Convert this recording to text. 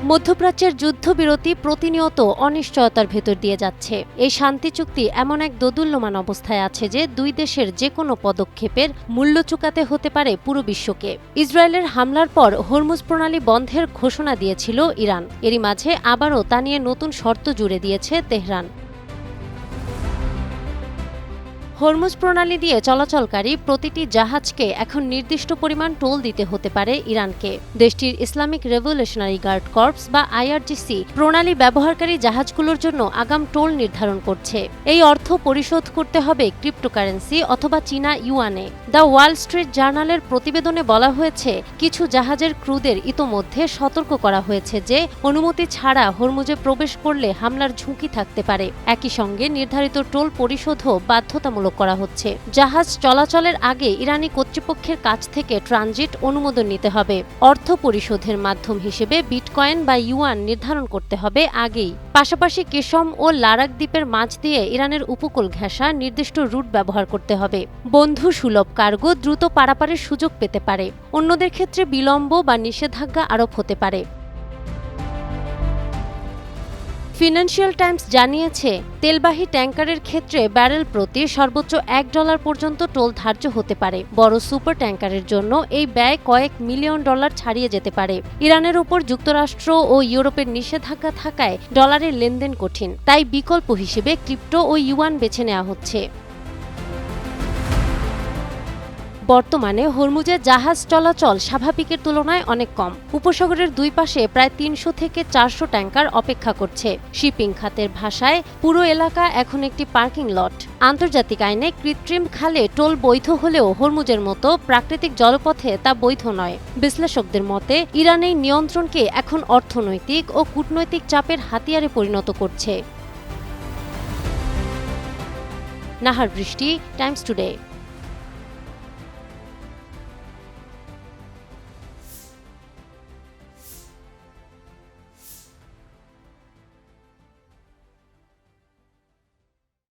মধ্যপ্রাচ্যের যুদ্ধবিরতি প্রতিনিয়ত অনিশ্চয়তার ভেতর দিয়ে যাচ্ছে। এই শান্তি চুক্তি এমন এক দোদুল্যমান অবস্থায় আছে যে দুই দেশের যে কোনো পদক্ষেপের মূল্য চুকাতে হতে পারে পুরো বিশ্বকে। ইসরায়েলের হামলার পর হরমুজ প্রণালী বন্ধের ঘোষণা দিয়েছিল ইরান। এরই মাঝে আবারও তা নিয়ে নতুন শর্ত জুড়ে দিয়েছে তেহরান। হরমুজ প্রণালী দিয়ে চলাচলকারী প্রতিটি জাহাজকে এখন নির্দিষ্ট পরিমাণ টোল দিতে হতে পারে ইরানকে। দেশটির ইসলামিক রেভলিউশনারি গার্ড কর্পস বা আইআরজিসি প্রণালী ব্যবহারকারী জাহাজগুলোর জন্য আগাম টোল নির্ধারণ করছে। এই অর্থ পরিশোধ করতে হবে ক্রিপ্টোকারেন্সি অথবা চীনা ইউয়ানে। দ্য ওয়াল স্ট্রিট জার্নালের প্রতিবেদনে বলা হয়েছে, কিছু জাহাজের ক্রুদের ইতোমধ্যে সতর্ক করা হয়েছে যে অনুমতি ছাড়া হরমুজে প্রবেশ করলে হামলার ঝুঁকি থাকতে পারে। একই সঙ্গে নির্ধারিত টোল পরিশোধও বাধ্যতামূলক করা হচ্ছে। জাহাজ চলাচলের আগে ইরানি কর্তৃপক্ষের কাছ থেকে ট্রানজিট অনুমোদন নিতে হবে। অর্থ পরিশোধের মাধ্যম হিসেবে বিটকয়েন বা ইউয়ান নির্ধারণ করতে হবে আগেই। পাশাপাশি কেশম ও লারাক দ্বীপের মাঝ দিয়ে ইরানের উপকূল ঘেঁষা নির্দিষ্ট রুট ব্যবহার করতে হবে। বন্ধু সুলভ কার্গো দ্রুত পারাপারের সুযোগ পেতে পারে। অন্যদের ক্ষেত্রে বিলম্ব বা নিষেধাজ্ঞা আরোপ হতে পারে। ফিনান্সিয়াল টাইমস জানিয়েছে, তেলবাহী ট্যাঙ্কারের ক্ষেত্রে ব্যারেল প্রতি সর্বোচ্চ $1 পর্যন্ত টোল ধার্য হতে পারে। বড় সুপার ট্যাঙ্কারের জন্য এই ব্যয় কয়েক মিলিয়ন ডলার ছাড়িয়ে যেতে পারে। ইরানের উপর যুক্তরাষ্ট্র ও ইউরোপের নিষেধাজ্ঞা থাকায় ডলারের লেনদেন কঠিন। তাই বিকল্প হিসেবে ক্রিপ্টো ও ইউয়ান বেছে নেওয়া হচ্ছে। বর্তমানে হরমুজে জাহাজ চলাচল স্বাভাবিকের তুলনায় অনেক কম। উপসাগরের দুই পাশে প্রায় 300 থেকে 400 ট্যাঙ্কার অপেক্ষা করছে। শিপিং খাতের ভাষায় পুরো এলাকা এখন একটি পার্কিং লট। আন্তর্জাতিক আইনে কৃত্রিম খালে টোল বৈধ হলেও হরমুজের মতো প্রাকৃতিক জলপথে তা বৈধ নয়। বিশ্লেষকদের মতে, ইরান এই নিয়ন্ত্রণকে এখন অর্থনৈতিক ও কূটনৈতিক চাপের হাতিয়ারে পরিণত করছে। নাহার বৃষ্টি, টাইমস টুডে।